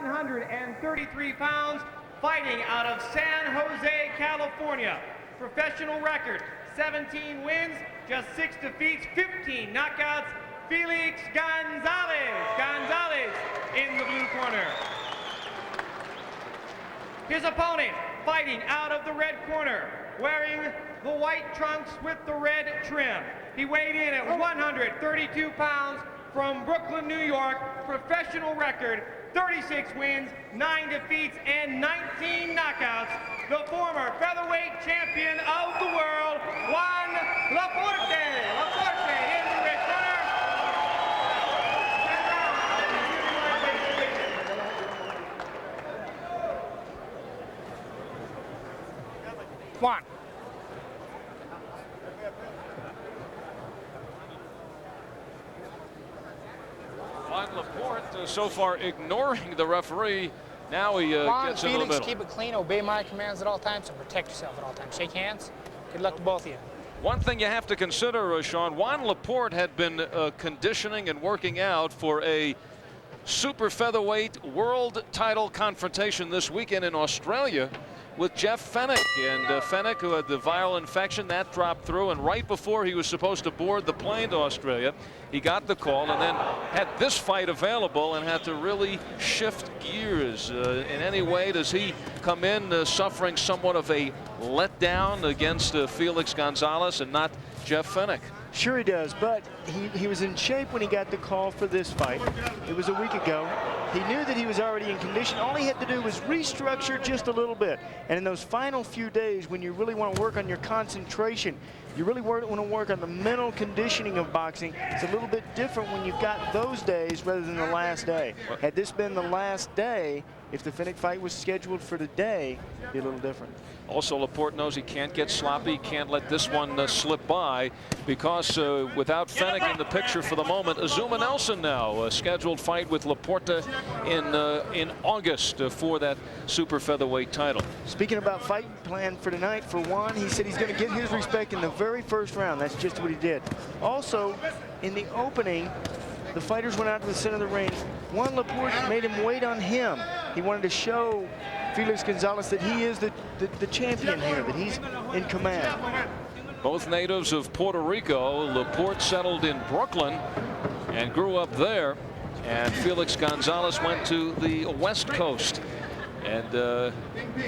133 pounds, fighting out of San Jose, California. Professional record, 17 wins, just 6 defeats, 15 knockouts, Felix Gonzalez. Gonzalez in the blue corner. His opponent, fighting out of the red corner, wearing the white trunks with the red trim. He weighed in at 132 pounds from Brooklyn, New York, professional record, 36 wins, 9 defeats, and 19 knockouts. The former featherweight champion of the world, Juan Laporte. Laporte in the red corner. Juan. Juan Laporte so far ignoring the referee. Now he gets in the middle. Keep it clean, obey my commands at all times, and protect yourself at all times. Shake hands. Good luck to both of you. One thing you have to consider, Sean, Juan Laporte had been conditioning and working out for a super featherweight world title confrontation this weekend in Australia with Jeff Fenech. And Fenech, who had the viral infection, that dropped through. And right before he was supposed to board the plane to Australia, he got the call and then had this fight available and had to really shift gears. In any way, does he come in suffering somewhat of a letdown against Felix Gonzalez and not Jeff Fenech? Sure he does, but he was in shape when he got the call for this fight. It was a week ago. He knew that he was already in condition. All he had to do was restructure just a little bit. And in those final few days, when you really want to work on your concentration, you really want to work on the mental conditioning of boxing, it's a little bit different when you've got those days rather than the last day. Had this been the last day, if the Fenech fight was scheduled for today, it'd be a little different. Also, Laporte knows he can't get sloppy, can't let this one slip by, because without Fenech in the picture for the moment, Azuma Nelson now a scheduled fight with Laporte in August for that super featherweight title. Speaking about fight plan for tonight, for Juan, he said he's going to get his respect in the very first round. That's just what he did. Also, in the opening, the fighters went out to the center of the ring. Juan Laporte made him wait on him. He wanted to show Felix Gonzalez that he is the champion here, that he's in command. Both natives of Puerto Rico. Laporte settled in Brooklyn and grew up there, and Felix Gonzalez went to the West Coast and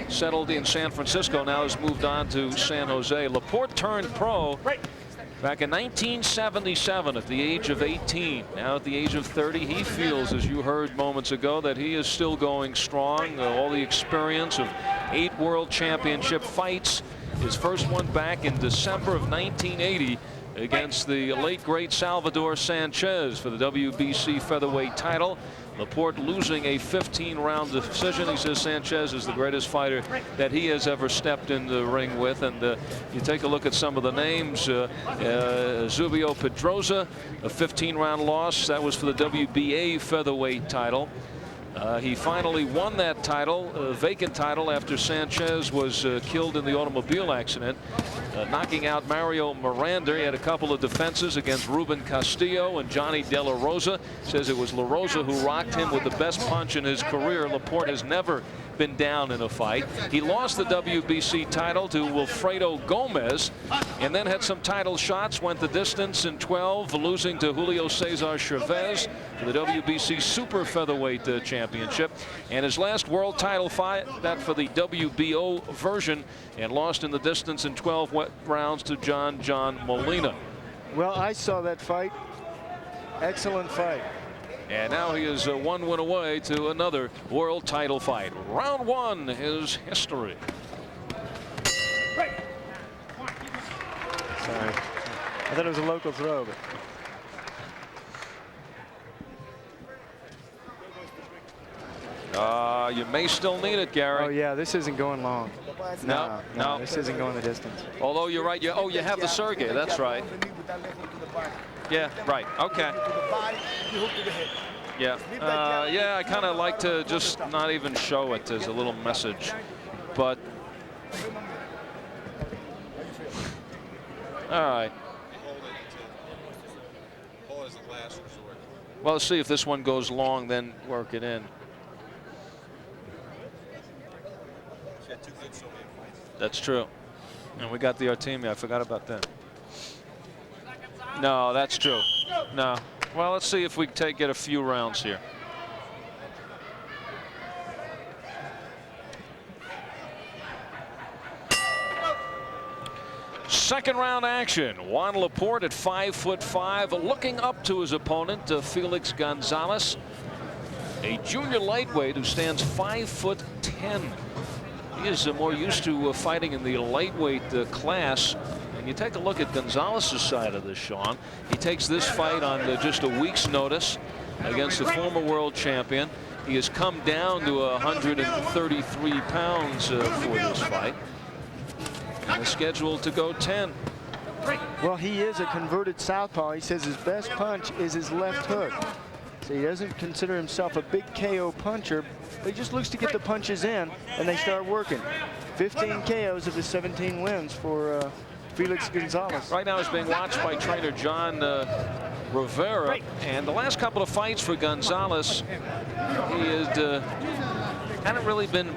settled in San Francisco. Now has moved on to San Jose. Laporte turned pro back in 1977 at the age of 18. Now at the age of 30, he feels, as you heard moments ago, that he is still going strong. All the experience of 8 world championship fights. His first one back in December of 1980 against the late great Salvador Sanchez for the WBC featherweight title. Laporte losing a 15-round decision. He says Sanchez is the greatest fighter that he has ever stepped in the ring with. And you take a look at some of the names. Zubio Pedrosa, a 15-round loss. That was for the WBA featherweight title. He finally won that title, vacant title, after Sanchez was killed in the automobile accident, knocking out Mario Miranda. He had a couple of defenses against Ruben Castillo and Johnny De La Rosa. Says it was La Rosa who rocked him with the best punch in his career. Laporte has never been down in a fight. He lost the WBC title to Wilfredo Gomez and then had some title shots, went the distance in 12, losing to Julio Cesar Chavez for the WBC super featherweight championship, and his last world title fight, that for the WBO version, and lost in the distance in 12 rounds to John Molina. Well, I saw that fight. Excellent fight. And now he is 1 win away to another world title fight. Round 1 is history. Sorry. I thought it was a local throw, but you may still need it, Gary. Oh yeah, this isn't going long. No, this isn't going the distance. Although you're right. You have the Sergey. That's right. Yeah, right. Okay. Yeah. Yeah, I kind of like to just not even show it as a little message. But all right. Well, let's see if this one goes long, then work it in. That's true. And we got the Artemia. I forgot about that. No, that's true. No. Well, let's see if we can get a few rounds here. Second round action. Juan Laporte at 5'5", looking up to his opponent, Felix Gonzalez, a junior lightweight who stands 5'10". He is more used to fighting in the lightweight class. And you take a look at Gonzalez's side of this, Sean. He takes this fight on just a week's notice against the former world champion. He has come down to 133 pounds for this fight. And is scheduled to go 10. Well, he is a converted southpaw. He says his best punch is his left hook. So he doesn't consider himself a big KO puncher, but he just looks to get the punches in, and they start working. 15 KOs of his 17 wins for Felix Gonzalez. Right now he's being watched by trainer John Rivera. And the last couple of fights for Gonzalez, he hadn't really been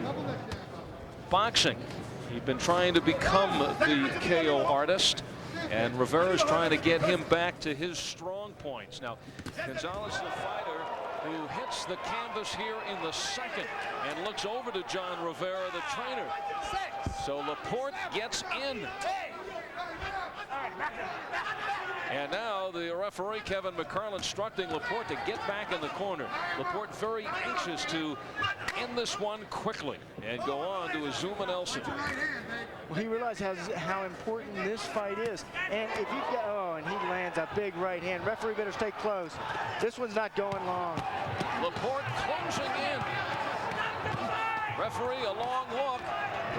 boxing. He'd been trying to become the KO artist, and Rivera is trying to get him back to his strong points. Now, Gonzalez is a fighter who hits the canvas here in the second and looks over to John Rivera, the trainer. So Laporte gets in. And now the referee, Kevin McCarl, instructing Laporte to get back in the corner. Laporte very anxious to end this one quickly and go on to Azuma Nelson. Well, he realizes how important this fight is. And if you've got, oh, and he lands a big right hand. Referee better stay close. This one's not going long. Laporte closing in. Referee, a long look.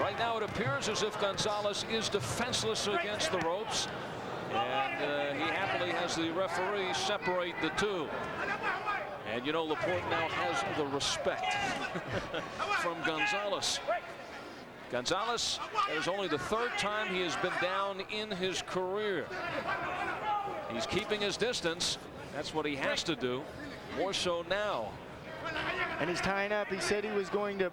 Right now it appears as if Gonzalez is defenseless against the ropes. And he happily has the referee separate the two. And you know, Laporte now has the respect from Gonzalez. Gonzalez, that is only the third time he has been down in his career. He's keeping his distance. That's what he has to do, more so now. And he's tying up. He said he was going to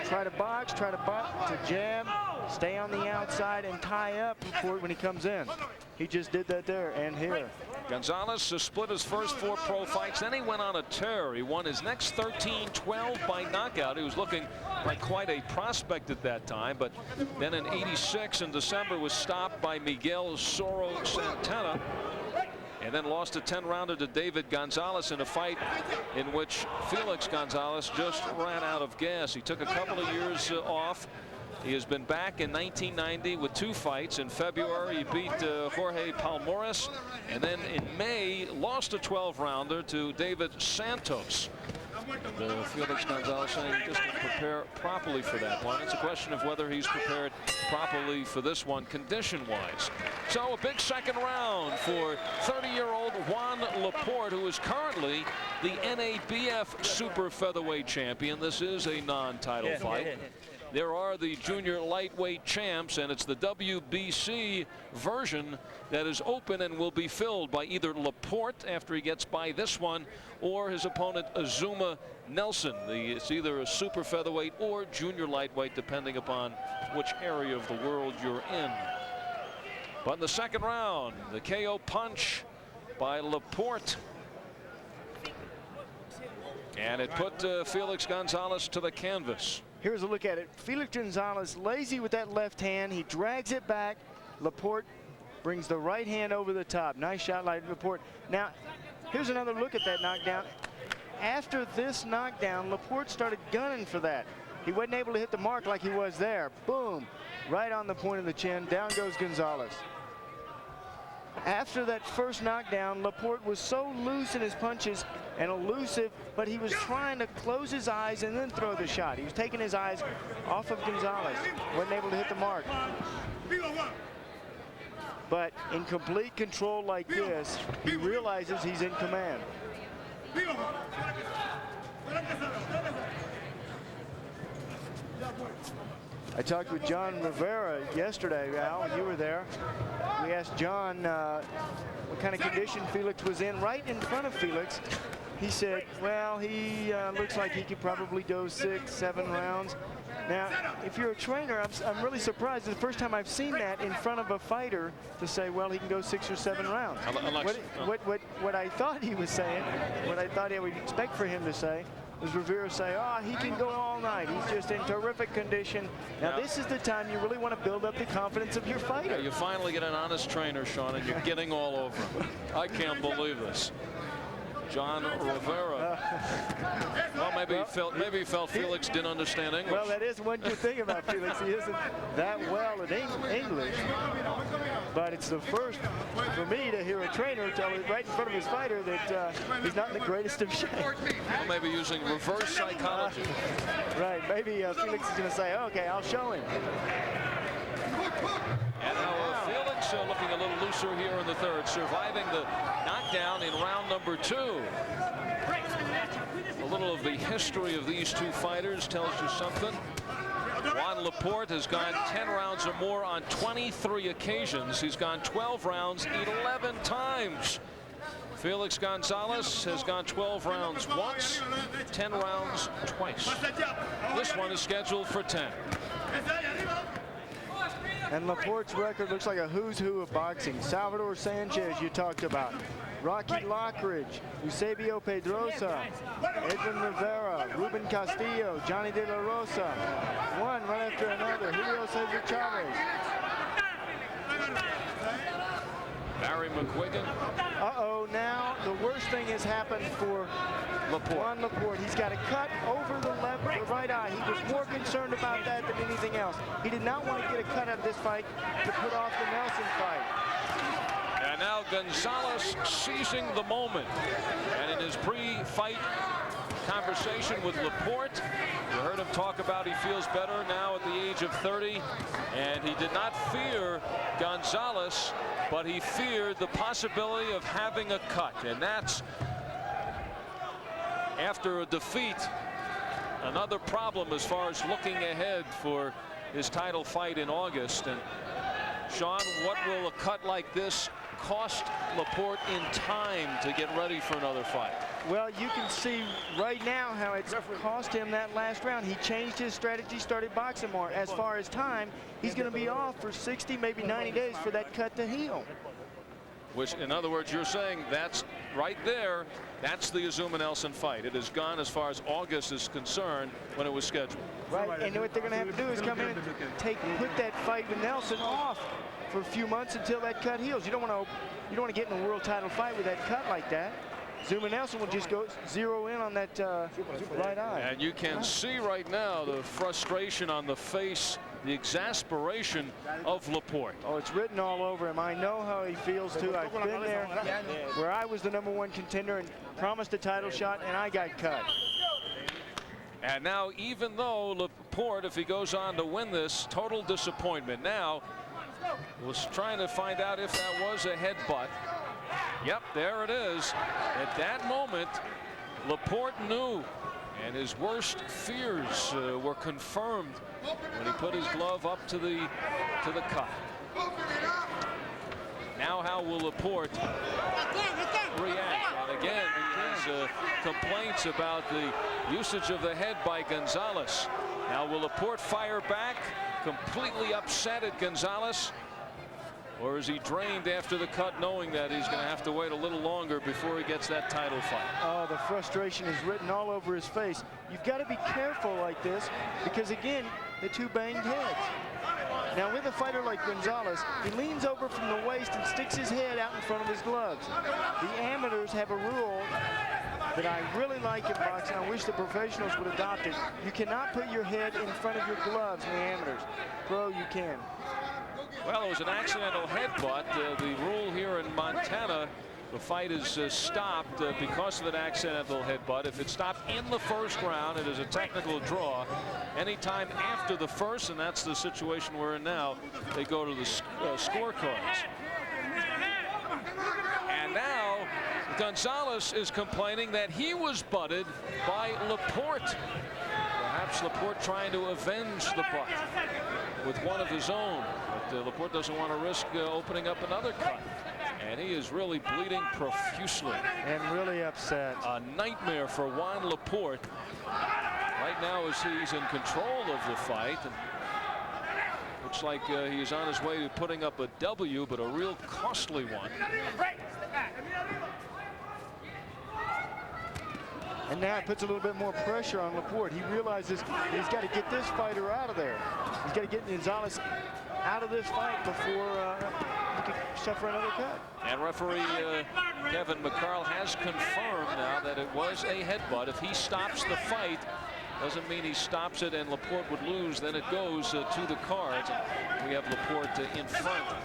try to box, to jab, stay on the outside, and tie up before when he comes in. He just did that there and here. Gonzalez split his first 4 pro fights. Then he went on a tear. He won his next 13-12 by knockout. He was looking like quite a prospect at that time. But then in '86 in December was stopped by Miguel Soro Santana. And then lost a 10-rounder to David Gonzalez in a fight in which Felix Gonzalez just ran out of gas. He took a couple of years off. He has been back in 1990 with 2 fights. In February, he beat Jorge Palmores. And then in May, lost a 12-rounder to David Santos. Felix Gonzalez saying just to prepare properly for that one. It's a question of whether he's prepared properly for this one condition-wise. So a big second round for 30-year-old Juan Laporte, who is currently the NABF super featherweight champion. This is a non-title fight. There are the junior lightweight champs, and it's the WBC version that is open and will be filled by either Laporte after he gets by this one, or his opponent Azuma Nelson. It's either a super featherweight or junior lightweight, depending upon which area of the world you're in. But in the second round, the KO punch by Laporte. And it put Felix Gonzalez to the canvas. Here's a look at it. Felix Gonzalez lazy with that left hand. He drags it back. Laporte brings the right hand over the top. Nice shot by Laporte. Now, here's another look at that knockdown. After this knockdown, Laporte started gunning for that. He wasn't able to hit the mark like he was there. Boom. Right on the point of the chin. Down goes Gonzalez. After that first knockdown, Laporte was so loose in his punches and elusive, but he was trying to close his eyes and then throw the shot. He was taking his eyes off of Gonzalez. Wasn't able to hit the mark. But in complete control like this, he realizes he's in command. I talked with John Rivera yesterday, Al, you were there. We asked John what kind of condition Felix was in. Right in front of Felix, he said, well, he looks like he could probably go 6, 7 rounds. Now, if you're a trainer, I'm really surprised. It's the first time I've seen that in front of a fighter to say, well, he can go 6 or 7 rounds. What I thought he was saying, what I thought I would expect for him to say, was Rivera say, oh, he can go all night. He's just in terrific condition. Now, this is the time you really want to build up the confidence of your fighter. You finally get an honest trainer, Sean, and you're getting all over him. I can't believe this. John Rivera. Well, maybe he felt Felix didn't understand English. Well, that is one good thing about Felix. He isn't that well at English. But it's the first for me to hear a trainer tell it right in front of his fighter that he's not in the greatest of shape. Well, maybe using reverse psychology. Right. Maybe Felix is going to say, okay, I'll show him. And now Felix looking a little looser here in the third, surviving the knockdown in round number 2. A little of the history of these two fighters tells you something. Juan Laporte has gone 10 rounds or more on 23 occasions. He's gone 12 rounds 11 times. Felix Gonzalez has gone 12 rounds once, 10 rounds twice. This one is scheduled for 10. And Laporte's record looks like a who's who of boxing. Salvador Sanchez, you talked about. Rocky Lockridge, Eusebio Pedrosa, Edwin Rivera, Ruben Castillo, Johnny De La Rosa. One right after another. Julio Cesar Chavez. Barry McGuigan. Uh-oh, now the worst thing has happened for Juan Laporte. He's got a cut over the right eye. He was more concerned about that than anything else. He did not want to get a cut out of this fight to put off the Nelson fight. And now Gonzalez seizing the moment. And in his pre-fight conversation with Laporte, you heard him talk about he feels better now at the age of 30. And he did not fear Gonzalez, but he feared the possibility of having a cut. And that's, after a defeat, another problem as far as looking ahead for his title fight in August. And Sean, what will a cut like this cost Laporte in time to get ready for another fight? Well, you can see right now how it's cost him that last round. He changed his strategy, started boxing more. As far as time, he's going to be off for 60, maybe 90 days for that cut to heal. Which, in other words, you're saying that's right there. That's the Azuma Nelson fight. It is gone as far as August is concerned when it was scheduled. Right, and what they're going to have to do is come in and put that fight with Nelson off for a few months until that cut heals. You don't want to get in a world title fight with that cut like that. Zuma Nelson will just go zero in on that right eye. And you can see right now the frustration on the face, the exasperation of Laporte. Oh, it's written all over him. I know how he feels too. I've been there where I was the #1 contender and promised a title shot, and I got cut. And now, even though Laporte, if he goes on to win this, total disappointment. Now, was trying to find out if that was a headbutt. Yep, there it is. At that moment, Laporte knew, and his worst fears were confirmed when he put his glove up to the cut. Now, how will Laporte react? And again, his complaints about the usage of the head by Gonzalez. Now, will Laporte fire back, completely upset at Gonzalez? Or is he drained after the cut, knowing that he's going to have to wait a little longer before he gets that title fight? Oh, the frustration is written all over his face. You've got to be careful like this because, again, the two banged heads. Now, with a fighter like Gonzalez, he leans over from the waist and sticks his head out in front of his gloves. The amateurs have a rule that I really like in boxing. I wish the professionals would adopt it. You cannot put your head in front of your gloves in the amateurs. Pro, you can. Well, it was an accidental headbutt. The rule here in Montana, the fight is stopped because of an accidental headbutt. If it stopped in the first round, it is a technical draw. Anytime after the first, and that's the situation we're in now, they go to the scorecards. And now Gonzalez is complaining that he was butted by Laporte. Perhaps Laporte trying to avenge the butt with one of his own. But Laporte doesn't want to risk opening up another cut. And he is really bleeding profusely. And really upset. A nightmare for Juan Laporte. Right now as he's in control of the fight. And looks like he's on his way to putting up a W, but a real costly one. And now it puts a little bit more pressure on Laporte. He realizes he's got to get this fighter out of there. He's got to get Gonzalez out of this fight before he could suffer another cut. And referee Kevin McCarl has confirmed now that it was a headbutt. If he stops the fight, doesn't mean he stops it and Laporte would lose. Then it goes to the cards. We have Laporte in front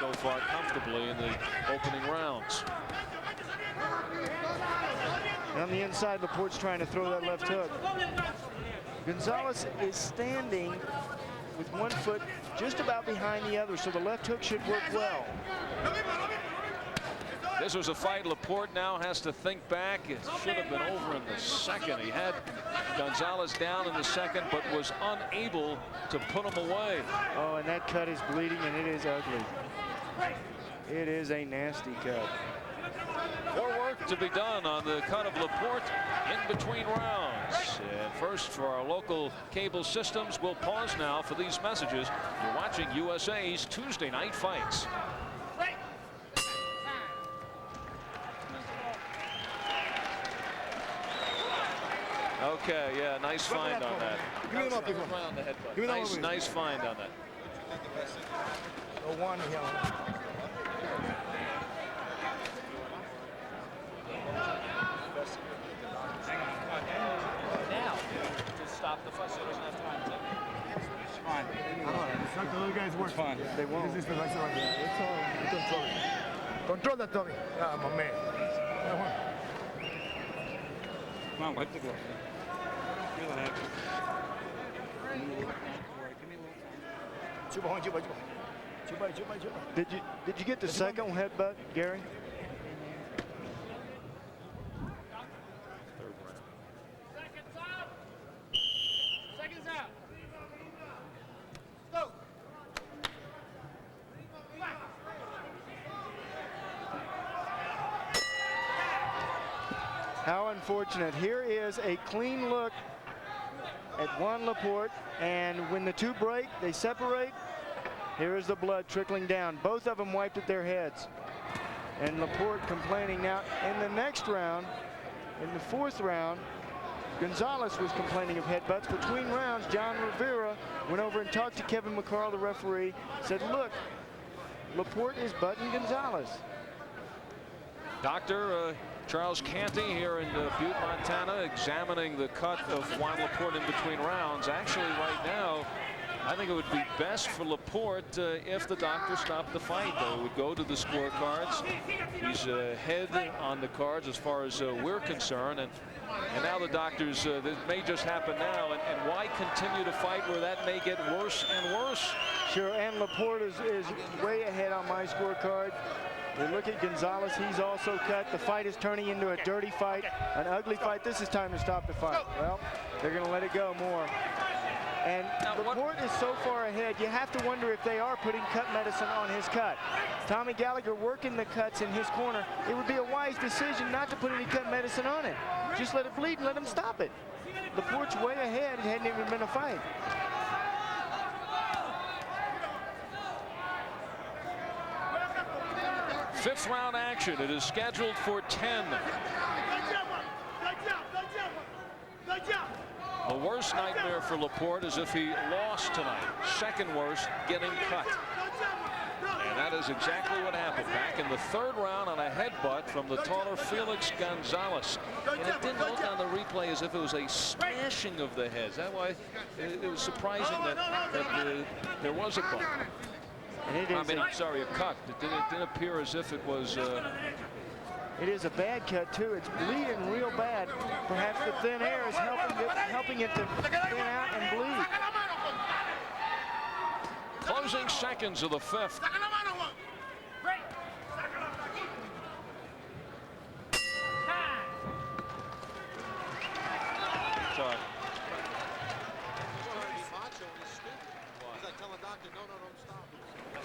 so far comfortably in the opening rounds. And on the inside, Laporte's trying to throw that left hook. Gonzalez is standing with one foot just about behind the other, so the left hook should work well. This was a fight Laporte now has to think back. It should have been over in the second. He had Gonzalez down in the second, but was unable to put him away. Oh, and that cut is bleeding, and it is ugly. It is a nasty cut. More work to be done on the cut of Laporte in between rounds. And first for our local cable systems, we'll pause now for these messages. You're watching USA's Tuesday Night Fights. Okay, yeah, nice find on that. Give me the mouth, big Give me the Nice find on that. One here. Now, to stop the fight, so he doesn't have time to. It's fine. It's not the little guys work. It's fine. They won't. This is the right side. It's all. Control it. Control that, Tommy. Ah, my man. Come on, wipe the glove. Feel it happen. Did you get the second headbutt, Gary? Seconds out. How unfortunate. Here is a clean look at Juan Laporte, and when the two break, they separate. Here is the blood trickling down. Both of them wiped at their heads. And Laporte complaining. Now, in the next round, in the fourth round, Gonzalez was complaining of headbutts. Between rounds, John Rivera went over and talked to Kevin McCarl, the referee, said, look, Laporte is butting Gonzalez. Dr. Charles Canty here in Butte, Montana, examining the cut of Juan Laporte in between rounds. Actually, right now, I think it would be best for Laporte if the doctor stopped the fight. They would go to the scorecards. He's ahead on the cards as far as we're concerned. And now the doctors, this may just happen now. And why continue to fight where that may get worse and worse? Sure, and Laporte is way ahead on my scorecard. We look at Gonzalez, he's also cut. The fight is turning into a dirty fight, an ugly fight. This is time to stop the fight. Well, they're going to let it go more. And Laporte is so far ahead, you have to wonder if they are putting cut medicine on his cut. Tommy Gallagher working the cuts in his corner. It would be a wise decision not to put any cut medicine on it. Just let it bleed and let him stop it. Laporte's way ahead. It hadn't even been a fight. Fifth round action. It is scheduled for 10. The worst nightmare for Laporte is if he lost tonight. Second worst, getting cut. And that is exactly what happened back in the third round on a headbutt from the taller Felix Gonzalez. And it didn't look on the replay as if it was a smashing of the head. That's why it was surprising that there was a butt. Sorry, a cut. It didn't appear as if it was. It is a bad cut too. It's bleeding real bad. Perhaps the thin air is helping it to thin out and bleed. Closing seconds of the fifth. Sorry.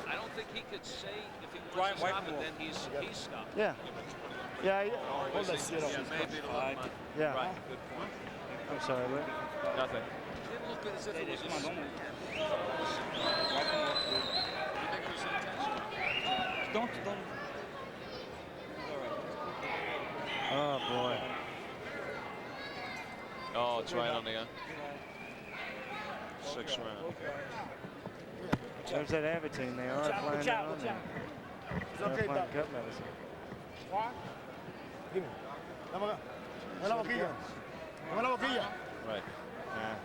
I don't think he could say if he Right, wants to stop right it, then he's stopped. Yeah. Yeah. Hold that shit up. Yeah. Right. Good point. I'm sorry, Rick. Nothing. Didn't look as if it was Come on, don't move. Don't. Oh boy. Oh, it's right on the end. 6th round. There's that Avitine. They are applying that on there. It's They're okay, applying Doc. gut medicine. Give me. Dame acá. Dame la boquilla. Dame la boquilla. Right. Yeah.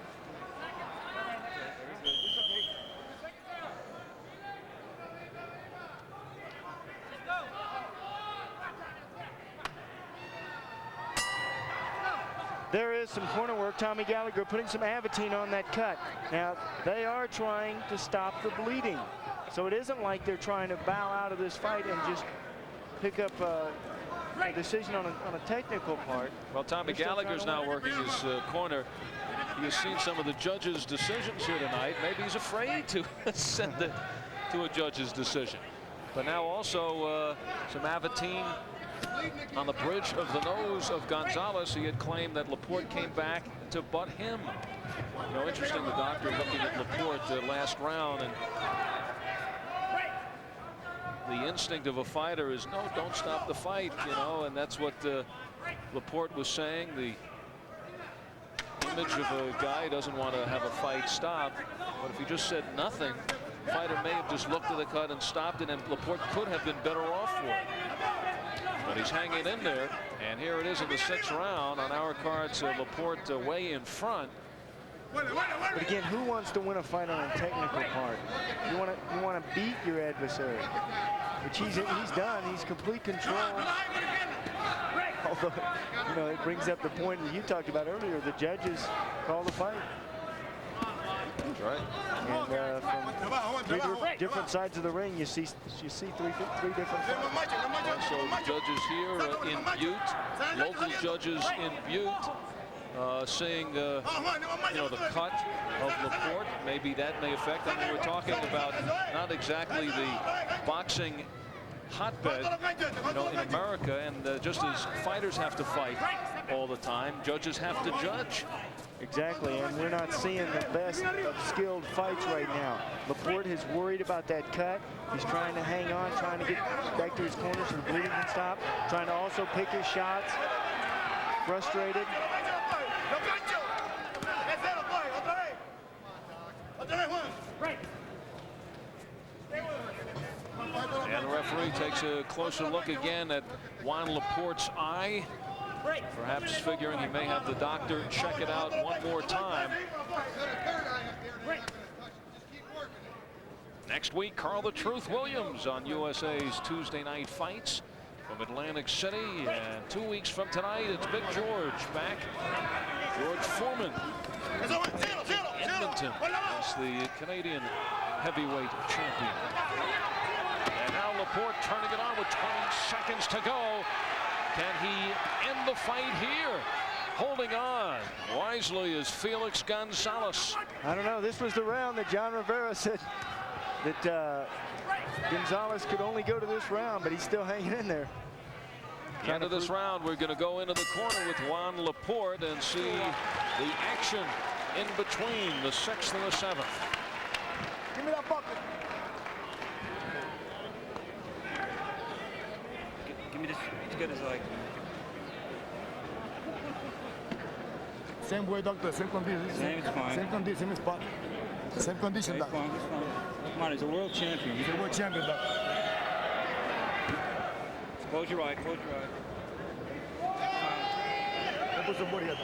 There is some corner work. Tommy Gallagher putting some Avitine on that cut. Now, they are trying to stop the bleeding. So it isn't like they're trying to bow out of this fight and just pick up a decision on a technical part. Well, Tommy They're still Gallagher's trying to now working his corner. He has seen some of the judges' decisions here tonight. Maybe he's afraid to send it to a judge's decision. But now also some Avitine on the bridge of the nose of Gonzalez. He had claimed that Laporte came back to butt him. You know, interesting, the doctor looking at Laporte the last round, and the instinct of a fighter is no, don't stop the fight, you know, and that's what Laporte was saying. The image of a guy who doesn't want to have a fight stop, but if he just said nothing, the fighter may have just looked at the cut and stopped it, and Laporte could have been better off for it. But he's hanging in there, and here it is in the 6th round. On our cards, Laporte way in front. But again, who wants to win a fight on a technical part? You want to beat your adversary, which he's done. He's complete control. Although, you know, it brings up the point that you talked about earlier. The judges call the fight. That's right. And from three different sides of the ring, you see three different fights. So judges here in Butte, local judges in Butte, seeing you know, the cut of Laporte. Maybe that may affect. I mean, we're talking about not exactly the boxing hotbed, you know, in America, and just as fighters have to fight all the time, judges have to judge. Exactly, and we're not seeing the best of skilled fights right now. Laporte is worried about that cut. He's trying to hang on, trying to get back to his corner so the bleeding can stop, trying to also pick his shots. Frustrated. And the referee takes a closer look again at Juan Laporte's eye, perhaps figuring he may have the doctor check it out one more time. Next week, Carl the Truth Williams on USA's Tuesday Night Fights from Atlantic City. And 2 weeks from tonight, it's Big George back. George Foreman in Edmonton as the Canadian heavyweight champion. And now Laporte turning it on with 20 seconds to go. Can he end the fight here? Holding on wisely is Felix Gonzalez. I don't know. This was the round that John Rivera said that Gonzalez could only go to this round, but he's still hanging in there. At the end of this round, we're going to go into the corner with Juan Laporte and see the action in between the 6th and the 7th. Give me that bucket. Give me this as good as I can. Same way, doctor. Same condition. Same, it's fine. Same condition. Same spot. Same condition, It's doctor. fine, it's fine. Come on, he's a world champion. He's a world champion, doctor. Close your eye, close your eye. Put some body up.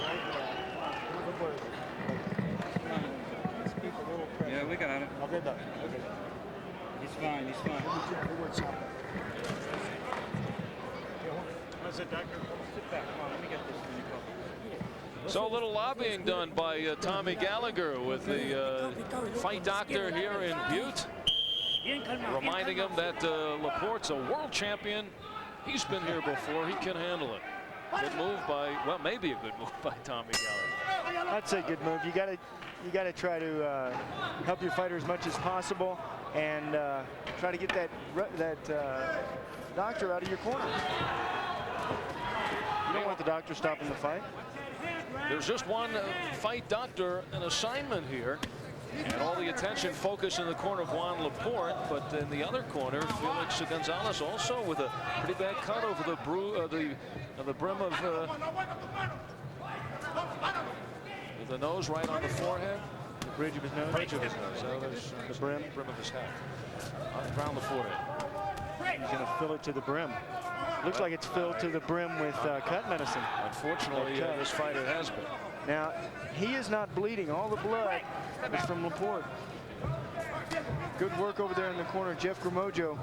Yeah, we got it. Okay, doctor. Okay. He's fine, he's fine. World champion. How's it, doctor? Sit back, come on, let me get this thing. So a little lobbying done by Tommy Gallagher with the fight doctor here in Butte, reminding him that Laporte's a world champion. He's been here before. He can handle it. Good move by, well, maybe a good move by Tommy Gallagher. I'd say good move. You got to try to help your fighter as much as possible, and try to get that doctor out of your corner. You don't want the doctor stopping the fight. There's just one fight doctor, an assignment here. And all the attention focused in the corner of Juan Laporte, but in the other corner, Felix Gonzalez also with a pretty bad cut over the brim of the nose, right on the forehead. The bridge of his nose. Bridge of his nose. So there's the brim of his head. Around the forehead. He's going to fill it to the brim. Looks like it's filled to the brim with cut medicine. Unfortunately, this fighter has been. Now, he is not bleeding. All the blood is from Laporte. Good work over there in the corner. Jeff Gramojo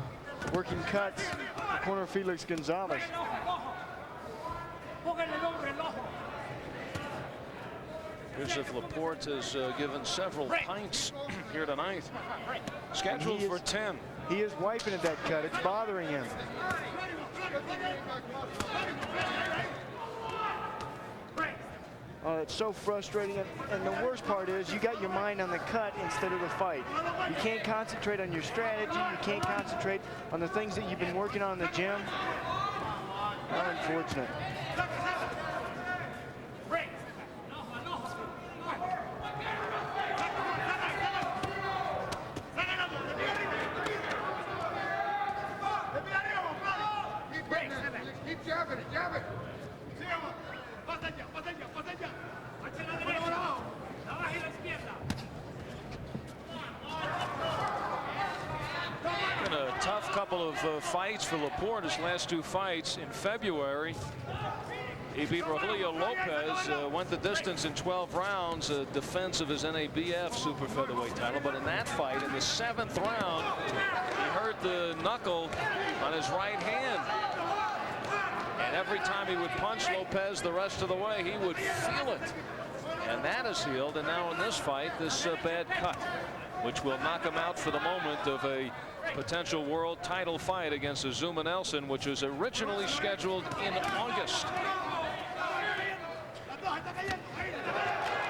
working cuts. The corner of Felix Gonzalez. Joseph Laporte has given several pints here tonight. Scheduled for 10. He is wiping at that cut. It's bothering him. Oh, it's so frustrating. And the worst part is you got your mind on the cut instead of the fight. You can't concentrate on your strategy. You can't concentrate on the things that you've been working on in the gym. How unfortunate. Keep jabbing it, jab it. Been a tough couple of fights for Laporte. His last two fights in February. He beat Rogelio Lopez, went the distance in 12 rounds, a defense of his NABF super featherweight title. But in that fight, in the 7th round, he hurt the knuckle on his right hand. And every time he would punch Lopez the rest of the way, he would feel it. And that is healed. And now in this fight, this bad cut, which will knock him out for the moment of a potential world title fight against Azuma Nelson, which was originally scheduled in August.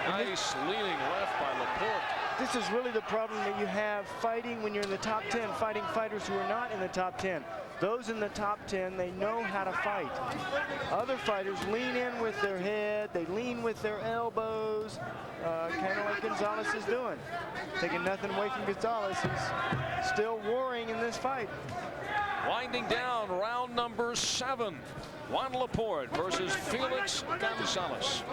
Nice leaning left by Laporte. This is really the problem that you have fighting when you're in the top 10, fighting fighters who are not in the top 10. Those in the top 10, they know how to fight. Other fighters lean in with their head, they lean with their elbows, kind of like Gonzalez is doing. Taking nothing away from Gonzalez, he's still warring in this fight. Winding down round number 7. Juan Laporte versus Felix Gonzalez.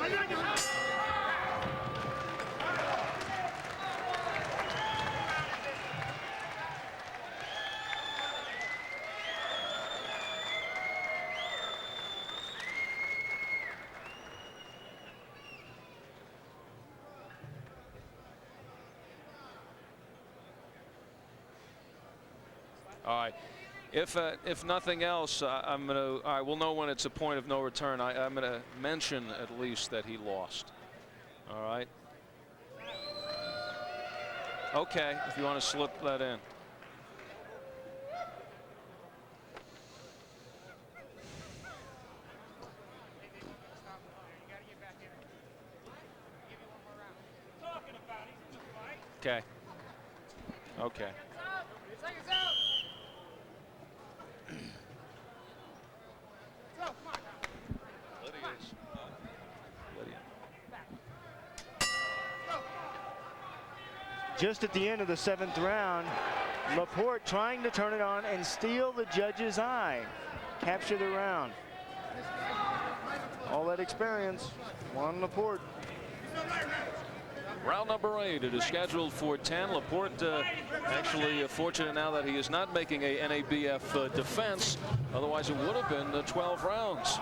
All right. If nothing else, I will know when it's a point of no return. I'm gonna mention at least that he lost. All right. Okay, if you want to slip that in. Okay. Okay. Just at the end of the 7th round, Laporte trying to turn it on and steal the judge's eye. Capture the round. All that experience, Juan Laporte. Round number 8. It is scheduled for 10. Laporte actually fortunate now that he is not making a NABF defense. Otherwise, it would have been 12 rounds.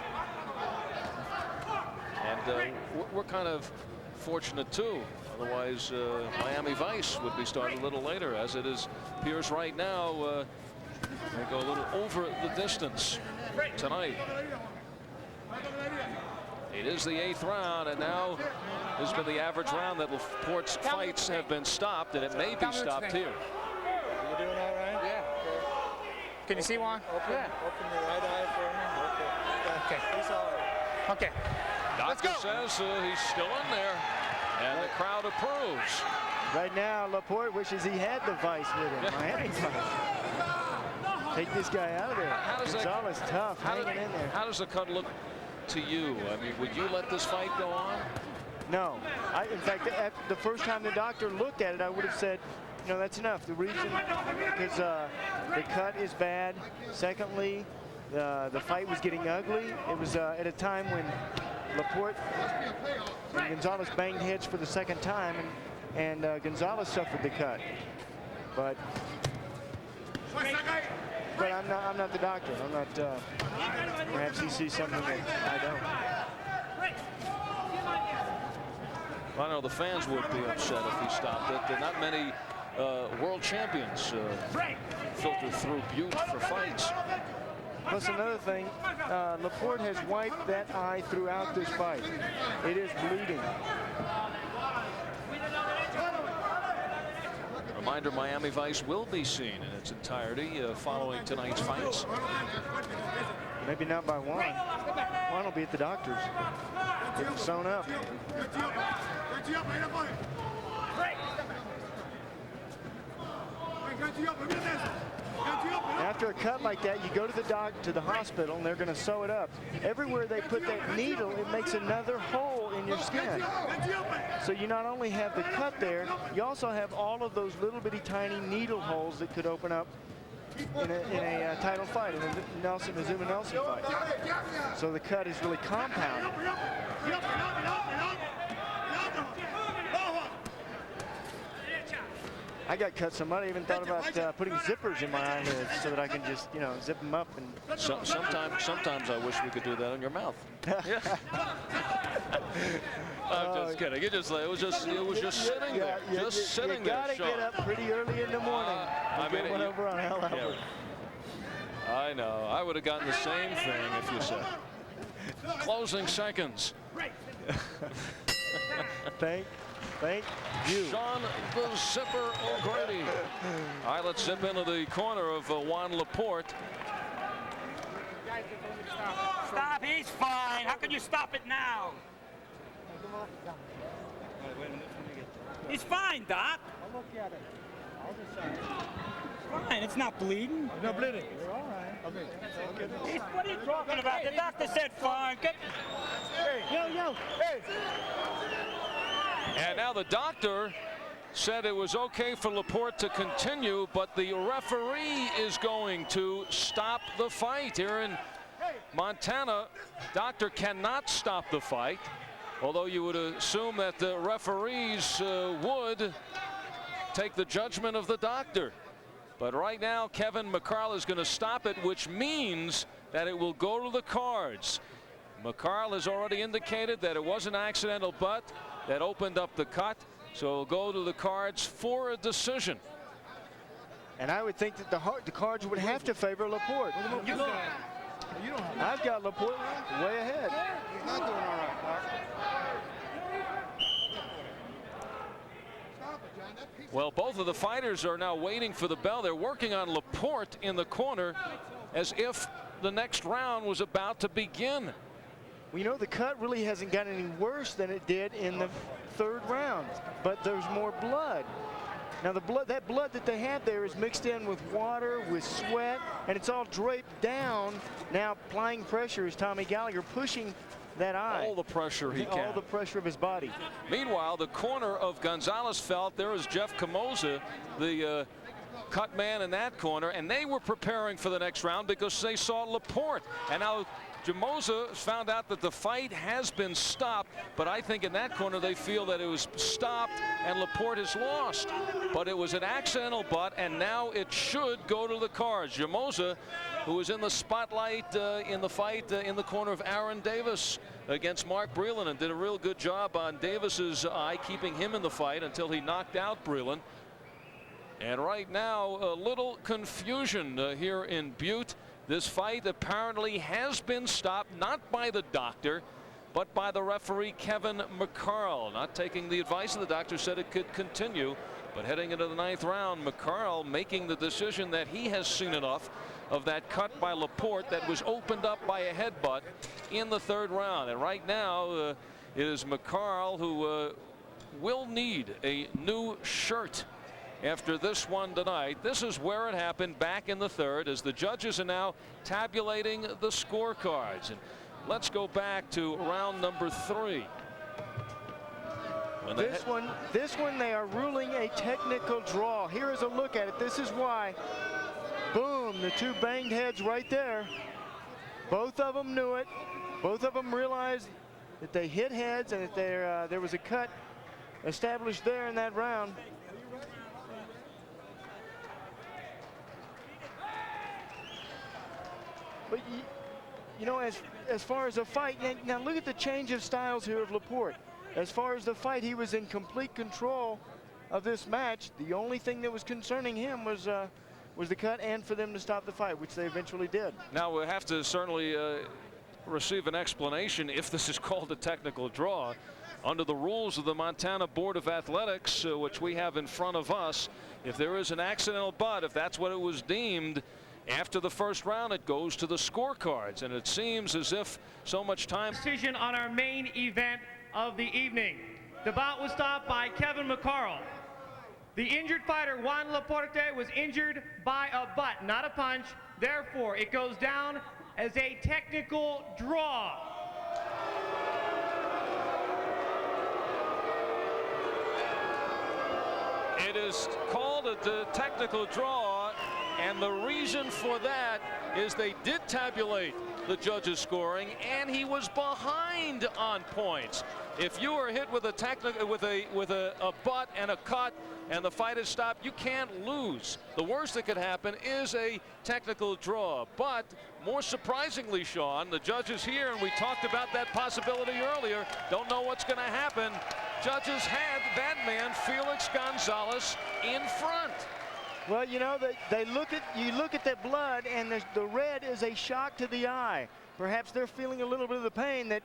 And we're kind of fortunate too. Otherwise, Miami Vice would be started a little later, as it appears right now. They go a little over the distance tonight. It is the 8th round, and now this has been the average round that Laporte's fights have been stopped, and it may be stopped here. You doing all right? Yeah. Can you see Juan? Open the right eye for me. Okay. Okay. He's all right. Okay. Doctor says he's still in there, and the crowd approves. Right now, Laporte wishes he had the vice with him. Miami vice. Take this guy out of there. Gonzalez tough, hanging in there. How does the cut look to you? I mean, would you let this fight go on? No. In fact, the first time the doctor looked at it, I would have said, no, that's enough. The reason, because the cut is bad. Secondly, the fight was getting ugly. It was at a time when Laporte and Gonzalez banged heads for the second time, and Gonzalez suffered the cut. But I'm not the doctor. I'm not. Perhaps he sees something that I don't. I know the fans would be upset if he stopped it. There are not many world champions filter through Butte for fights. Plus another thing, Laporte has wiped that eye throughout this fight. It is bleeding. Reminder, Miami Vice will be seen in its entirety following tonight's fights. Maybe not by Juan. Juan will be at the doctor's. Getting sewn up. After a cut like that, you go to the hospital, and they're going to sew it up. Everywhere they put that needle, it makes another hole in your skin. So you not only have the cut there, you also have all of those little bitty tiny needle holes that could open up in a title fight, in a Zuma Nelson fight. So the cut is really compounded. I got cut so much, I even thought about putting zippers in my eyelids so that I can just, zip them up. And sometimes I wish we could do that on your mouth. I'm just kidding. It was just sitting there, sitting you gotta there. Get up pretty early in the morning. I mean, one over on Al Albert. Yeah. I know. I would have gotten the same thing if you said. Closing seconds. Thank you. Sean the Zipper O'Grady. All right, let's zip into the corner of Juan Laporte. Stop, he's fine. How can you stop it now? He's fine, Doc. I'll look at it. I'll decide. Fine, it's not bleeding. No bleeding. You're all right. Okay. What are you talking about? The doctor said fine. Yo. Hey. And now the doctor said it was okay for Laporte to continue, but the referee is going to stop the fight. Here in Montana, doctor cannot stop the fight, although you would assume that the referees would take the judgment of the doctor. But right now, Kevin McCarl is going to stop it, which means that it will go to the cards. McCarl has already indicated that it was an accidental butt that opened up the cut, so it'll go to the cards for a decision. And I would think that the cards would have to favor Laporte. I've got Laporte way ahead. He's not doing all right, Doc. Well, both of the fighters are now waiting for the bell. They're working on Laporte in the corner as if the next round was about to begin. Well, the cut really hasn't gotten any worse than it did in the third round, but there's more blood. Now that blood that they have there is mixed in with water, with sweat, and it's all draped down. Now applying pressure is Tommy Gallagher pushing that eye. All the pressure he can. All the pressure of his body. Meanwhile, the corner of Gonzalez felt there is Jeff Camosa, the cut man in that corner, and they were preparing for the next round because they saw Laporte. And now Jamosa found out that the fight has been stopped, but I think in that corner they feel that it was stopped and Laporte has lost. But it was an accidental butt, and now it should go to the cards. Jamosa, who was in the spotlight in the fight in the corner of Aaron Davis against Mark Breland, and did a real good job on Davis's eye, keeping him in the fight until he knocked out Breland. And right now, a little confusion here in Butte. This fight apparently has been stopped, not by the doctor, but by the referee Kevin McCarl. Not taking the advice of the doctor, said it could continue. But heading into the ninth round, McCarl making the decision that he has seen enough of that cut by Laporte that was opened up by a headbutt in the 3rd round. And right now it is McCarl who will need a new shirt after this one tonight. This is where it happened, back in the 3rd, as the judges are now tabulating the scorecards. And let's go back to round number 3. This one they are ruling a technical draw. Here is a look at it. This is why. Boom, the 2 banged heads right there. Both of them knew it. Both of them realized that they hit heads and that there was a cut established there in that round. But you know, as far as a fight, now look at the change of styles here of Laporte. As far as the fight, he was in complete control of this match. The only thing that was concerning him was the cut, and for them to stop the fight, which they eventually did. Now we'll have to certainly receive an explanation if this is called a technical draw. Under the rules of the Montana Board of Athletics, which we have in front of us, if there is an accidental butt, if that's what it was deemed, after the 1st round, it goes to the scorecards. And it seems as if so much time. Decision on our main event of the evening. The bout was stopped by Kevin McCarl. The injured fighter, Juan Laporte, was injured by a butt, not a punch. Therefore, it goes down as a technical draw. It is called a technical draw, and the reason for that is they did tabulate the judges' scoring, and he was behind on points. If you are hit with a technical, with a butt and a cut, and the fight is stopped, you can't lose. The worst that could happen is a technical draw. But more surprisingly, Sean, the judges here, and we talked about that possibility earlier, don't know what's going to happen. Judges had that man, Felix Gonzalez, in front. Well, you know, you look at that blood, and the red is a shock to the eye. Perhaps they're feeling a little bit of the pain that